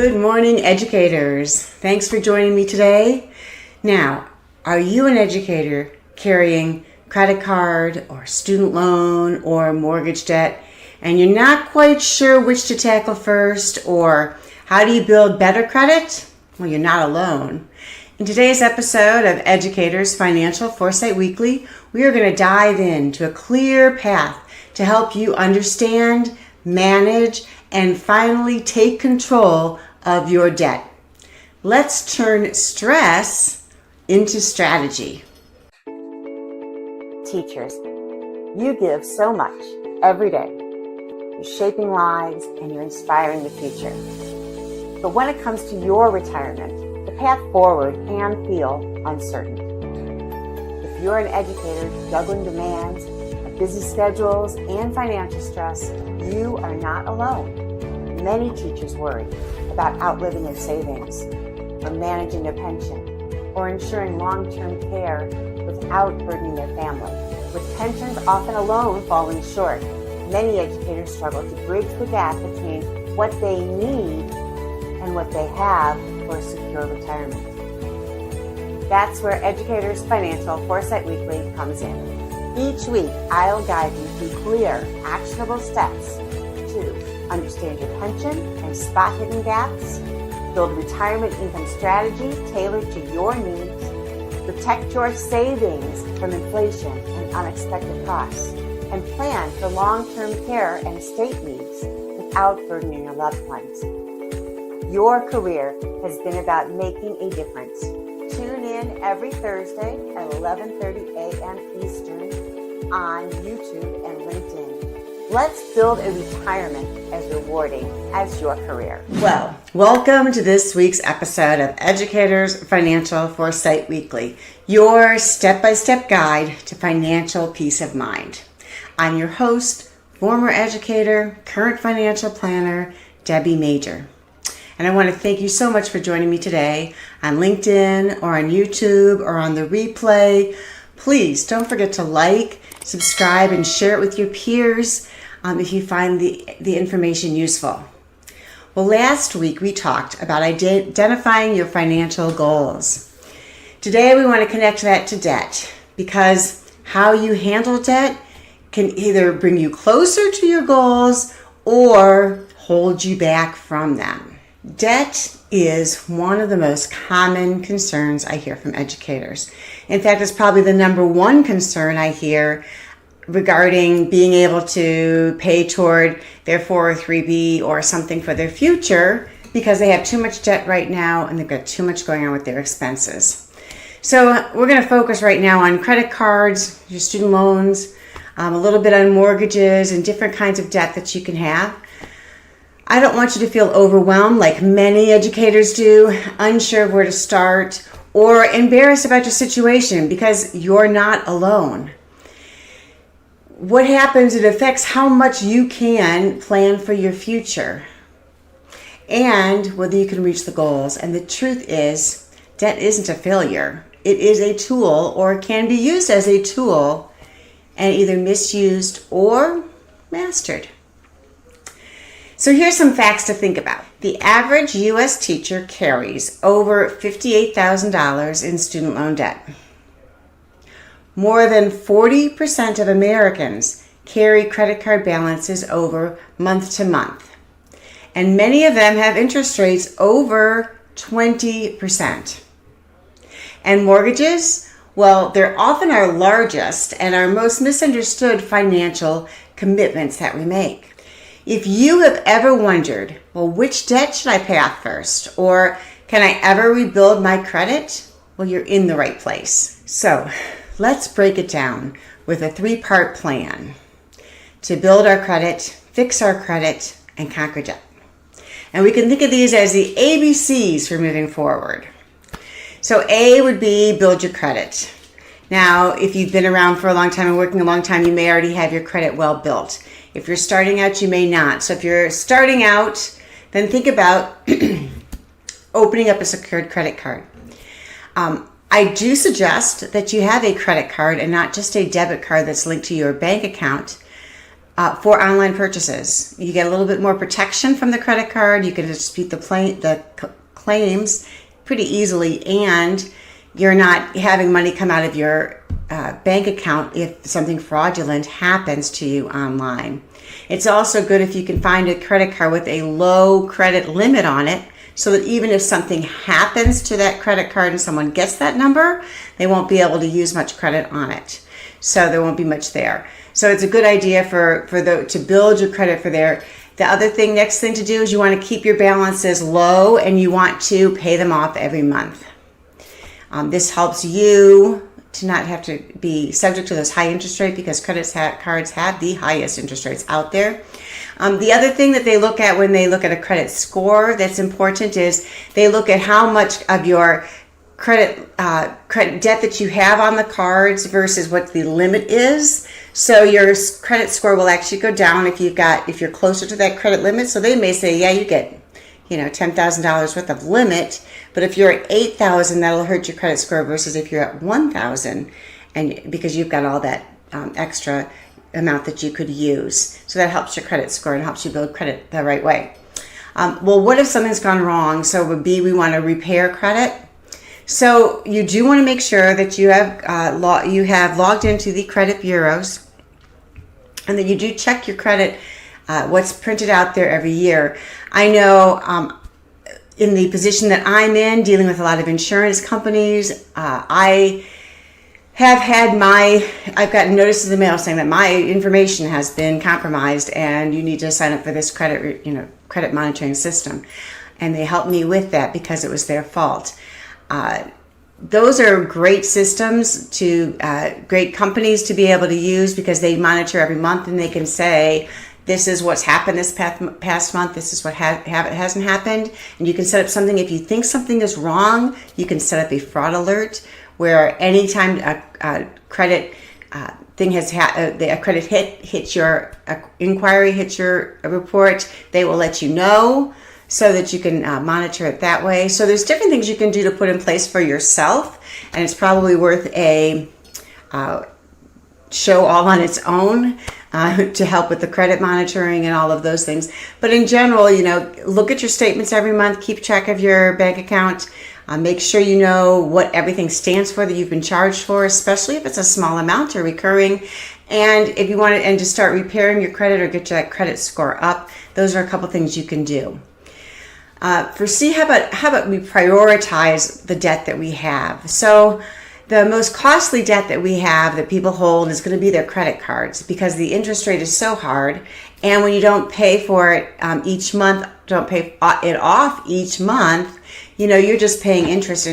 Good morning, educators. Thanks for joining me today. Now, are you an educator carrying credit card or student loan or mortgage debt, and you're not quite sure which to tackle first, or how do you build better credit? Well, you're not alone. In today's episode of Educators Financial Foresight Weekly, we are going to dive into a clear path to help you understand, manage, and finally take control of your debt. Let's turn stress into strategy. Teachers, you give so much every day. You're shaping lives and you're inspiring the future. But when it comes to your retirement, the path forward can feel uncertain. If you're an educator juggling demands of busy schedules and financial stress, you are not alone. Many teachers worry about outliving their savings, or managing their pension, or ensuring long-term care without burdening their family. With pensions often alone falling short, many educators struggle to bridge the gap between what they need and what they have for a secure retirement. That's where Educators Financial Foresight Weekly comes in. Each week, I'll guide you through clear, actionable steps to understand your pension and spot hidden gaps, build a retirement income strategy tailored to your needs, protect your savings from inflation and unexpected costs, and plan for long-term care and estate needs without burdening your loved ones. Your career has been about making a difference. Tune in every Thursday at 11:30 a.m. Eastern on YouTube and LinkedIn. Let's build a retirement as rewarding as your career. Well, welcome to this week's episode of Educators Financial Foresight Weekly, your step-by-step guide to financial peace of mind. I'm your host, former educator, current financial planner, Debbie Major. And I want to thank you so much for joining me today on LinkedIn or on YouTube or on the replay. Please don't forget to like, subscribe, and share it with your peers if you find the information useful. Well, last week we talked about identifying your financial goals. Today we want to connect that to debt, because how you handle debt can either bring you closer to your goals or hold you back from them. Debt is one of the most common concerns I hear from educators. In fact, it's probably the number one concern I hear regarding being able to pay toward their 403B or something for their future, because they have too much debt right now and they've got too much going on with their expenses. So we're going to focus right now on credit cards, your student loans, a little bit on mortgages and different kinds of debt that you can have. I don't want you to feel overwhelmed like many educators do, unsure of where to start, or embarrassed about your situation, because you're not alone. What happens, it affects how much you can plan for your future and whether you can reach the goals. And the truth is, debt isn't a failure. It is a tool, or can be used as a tool and either misused or mastered. So here's some facts to think about. The average U.S. teacher carries over $58,000 in student loan debt. More than 40% of Americans carry credit card balances over month to month. And many of them have interest rates over 20%. And mortgages, well, they're often our largest and our most misunderstood financial commitments that we make. If you have ever wondered, well, which debt should I pay off first? Or can I ever rebuild my credit? Well, you're in the right place. So let's break it down with a 3-part plan to build our credit, fix our credit, and conquer debt. And we can think of these as the ABCs for moving forward. So A would be build your credit. Now, if you've been around for a long time and working a long time, you may already have your credit well built. If you're starting out, you may not. So if you're starting out, then think about opening up a secured credit card. I do suggest that you have a credit card and not just a debit card that's linked to your bank account. for online purchases. You get a little bit more protection from the credit card. You can dispute the claims pretty easily, and you're not having money come out of your bank account if something fraudulent happens to you online. It's also good if you can find a credit card with a low credit limit on it, so that even if something happens to that credit card and someone gets that number, they won't be able to use much credit on it. So there won't be much there. So it's a good idea to build your credit for there. The other thing, next thing to do is you want to keep your balances low, and you want to pay them off every month. This helps you to not have to be subject to those high interest rates, because credit cards have the highest interest rates out there. The other thing that they look at when they look at a credit score that's important is they look at how much of your credit debt that you have on the cards versus what the limit is. So your credit score will actually go down if you're closer to that credit limit. So they may say, yeah, you get $10,000 worth of limit, but if you're at $8,000, that'll hurt your credit score versus if you're at $1,000, and because you've got all that extra amount that you could use. So that helps your credit score and helps you build credit the right way. Well, what if something's gone wrong? So would be we want to repair credit. So you do want to make sure that you have logged into the credit bureaus, and that you do check your credit, what's printed out there every year. I know in the position that I'm in, dealing with a lot of insurance companies, I've gotten notices in the mail saying that my information has been compromised and you need to sign up for this credit monitoring system. And they helped me with that because it was their fault. Those are great systems great companies to be able to use, because they monitor every month and they can say, this is what's happened this past month, this is what hasn't happened. And you can set up something, if you think something is wrong, you can set up a fraud alert, where anytime a credit a credit hits your inquiry, hits your report, they will let you know, so that you can monitor it that way. So there's different things you can do to put in place for yourself, and it's probably worth a show all on its own to help with the credit monitoring and all of those things. But in general, look at your statements every month, keep track of your bank account, make sure you know what everything stands for that you've been charged for, especially if it's a small amount or recurring. And if you want to start repairing your credit or get that credit score up, those are a couple things you can do. How about we prioritize the debt that we have? So the most costly debt that we have that people hold is going to be their credit cards, because the interest rate is so hard. And when you don't pay for it each month, don't pay it off each month, you're just paying interest.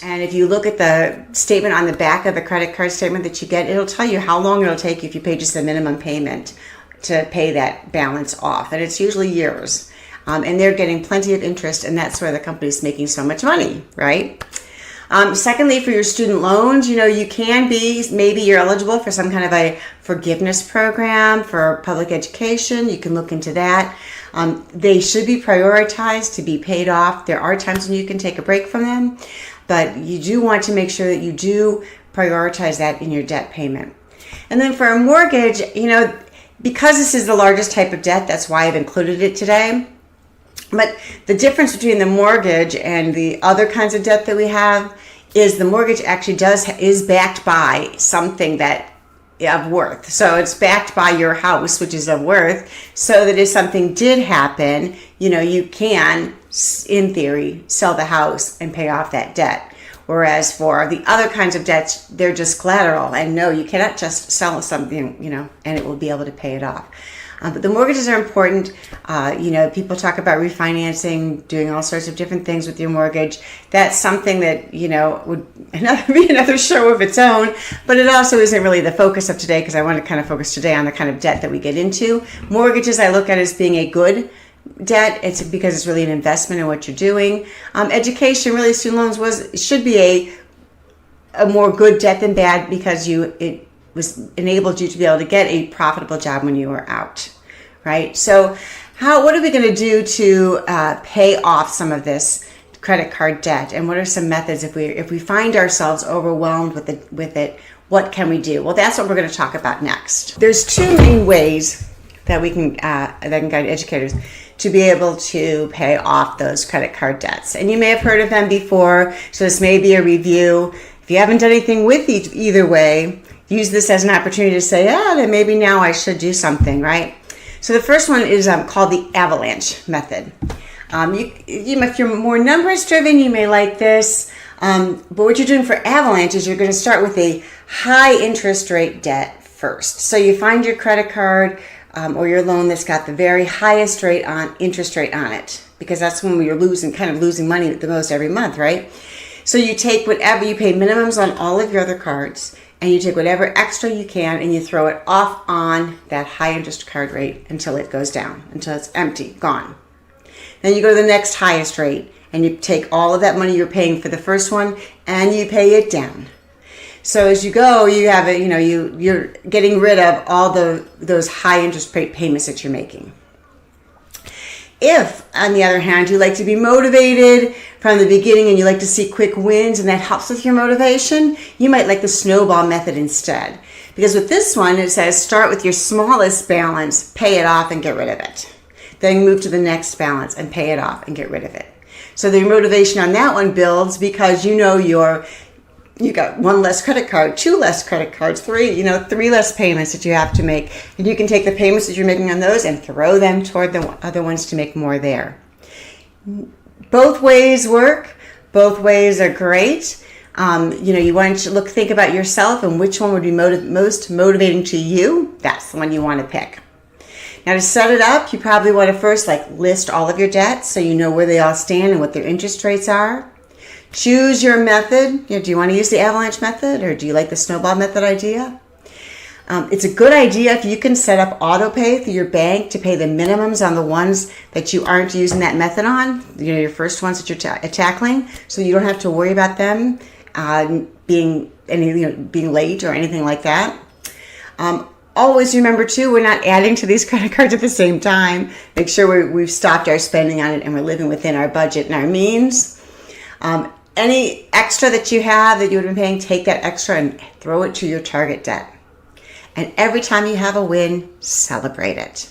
And if you look at the statement on the back of the credit card statement that you get, it'll tell you how long it'll take you if you pay just the minimum payment to pay that balance off. And it's usually years. And they're getting plenty of interest, and that's where the company's making so much money, right? Secondly, for your student loans, maybe you're eligible for some kind of a forgiveness program for public education. You can look into that. They should be prioritized to be paid off. There are times when you can take a break from them, but you do want to make sure that you do prioritize that in your debt payment. And then for a mortgage, because this is the largest type of debt, that's why I've included it today. But the difference between the mortgage and the other kinds of debt that we have is the mortgage actually is backed by something of worth. So it's backed by your house, which is of worth, so that if something did happen, you can, in theory, sell the house and pay off that debt. Whereas for the other kinds of debts, they're just collateral. And no, you cannot just sell something, and it will be able to pay it off. But the mortgages are important. People talk about refinancing, doing all sorts of different things with your mortgage. That's something that, would be another show of its own. But it also isn't really the focus of today, because I want to kind of focus today on the kind of debt that we get into. Mortgages I look at as being a good debt. It's because it's really an investment in what you're doing. Education, really, student loans should be a more good debt than bad, because it enabled you to be able to get a profitable job when you were out, right? So what are we going to do to pay off some of this credit card debt? And what are some methods if we find ourselves overwhelmed with it? what can we do? Well, that's what we're going to talk about next. There's two main ways that we can that can guide educators to be able to pay off those credit card debts. And you may have heard of them before, so this may be a review. If you haven't done anything with either way, use this as an opportunity to say, then maybe now I should do something, right? So the first one is called the avalanche method. If you're more numbers driven, you may like this. But what you're doing for avalanche is you're going to start with a high interest rate debt first. So you find your credit card or your loan that's got the very highest interest rate on it, because that's when you're losing money the most every month, right? So you take whatever, you pay minimums on all of your other cards, and you take whatever extra you can and you throw it off on that high interest card rate until it goes down, until it's empty, gone. Then you go to the next highest rate and you take all of that money you're paying for the first one and you pay it down. So as you go, you have you're getting rid of all those high interest rate payments that you're making. If, on the other hand, you like to be motivated from the beginning and you like to see quick wins and that helps with your motivation, you might like the snowball method instead. Because with this one, it says start with your smallest balance, pay it off and get rid of it. Then move to the next balance and pay it off and get rid of it. So the motivation on that one builds because you got one less credit card, two less credit cards, three less payments that you have to make. And you can take the payments that you're making on those and throw them toward the other ones to make more there. Both ways work. Both ways are great. You want to think about yourself and which one would be most motivating to you. That's the one you want to pick. Now to set it up, you probably want to first list all of your debts so you know where they all stand and what their interest rates are. Choose your method. Do you want to use the avalanche method or do you like the snowball method idea? It's a good idea if you can set up auto pay through your bank to pay the minimums on the ones that you aren't using that method on, your first ones that you're tackling, so you don't have to worry about them being late or anything like that. Always remember too, we're not adding to these credit cards at the same time. Make sure we've stopped our spending on it and we're living within our budget and our means. Any extra that you have that you would have been paying, take that extra and throw it to your target debt. And every time you have a win, celebrate it,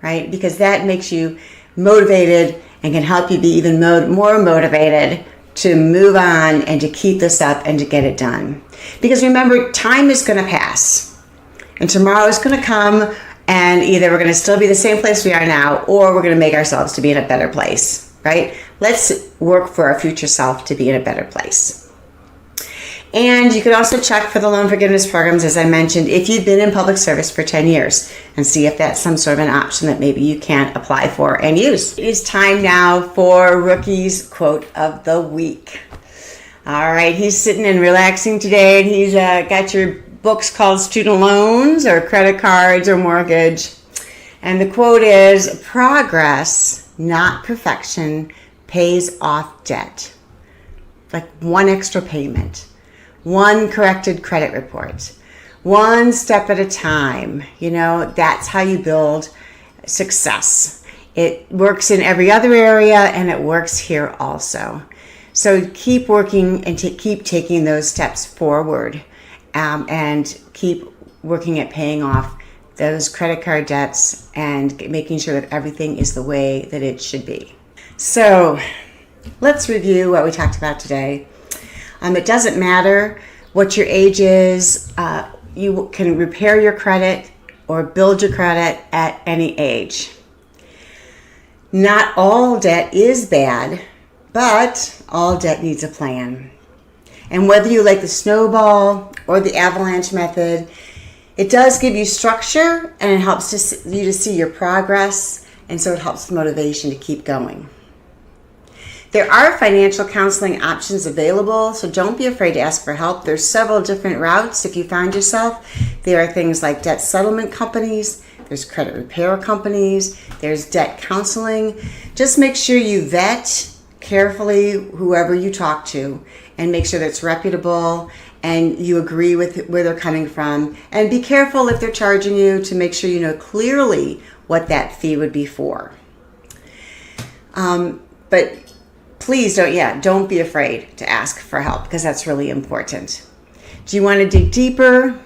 right? Because that makes you motivated and can help you be even more motivated to move on and to keep this up and to get it done. Because remember, time is going to pass. And tomorrow is going to come and either we're going to still be the same place we are now or we're going to make ourselves to be in a better place, right? Let's work for our future self to be in a better place. And you can also check for the loan forgiveness programs, as I mentioned, if you've been in public service for 10 years and see if that's some sort of an option that maybe you can apply for and use. It is time now for Rookie's Quote of the Week. All right, he's sitting and relaxing today and he's got your books called Student Loans or Credit Cards or Mortgage. And the quote is, progress, not perfection, pays off debt. Like one extra payment, one corrected credit report, one step at a time. That's how you build success. It works in every other area and it works here also. So keep working and keep taking those steps forward. And keep working at paying off those credit card debts and making sure that everything is the way that it should be. So let's review what we talked about today. It doesn't matter what your age is. You can repair your credit or build your credit at any age. Not all debt is bad, but all debt needs a plan. And whether you like the snowball or the avalanche method, it does give you structure and it helps you to see your progress, and so it helps with motivation to keep going. There are financial counseling options available, so don't be afraid to ask for help. There's several different routes if you find yourself. There are things like debt settlement companies, there's credit repair companies, there's debt counseling. Just make sure you vet carefully whoever you talk to and make sure that it's reputable and you agree with where they're coming from. And be careful if they're charging you to make sure you know clearly what that fee would be for. But please don't be afraid to ask for help because that's really important. Do you want to dig deeper?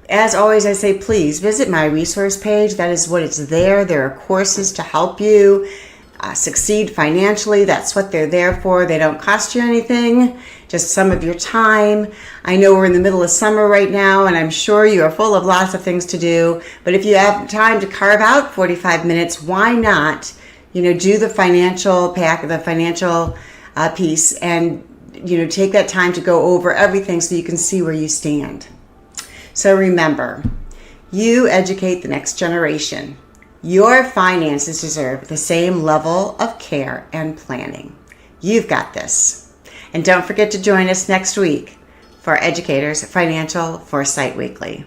As always, I say, please visit my resource page. That is what it's there. There are courses to help you succeed financially. That's what they're there for. They don't cost you anything, just some of your time. I know we're in the middle of summer right now, and I'm sure you are full of lots of things to do. But if you have time to carve out 45 minutes, why not, do the financial piece and, take that time to go over everything so you can see where you stand. So remember, you educate the next generation. Your finances deserve the same level of care and planning. You've got this. And don't forget to join us next week for Educators Financial Foresight Weekly.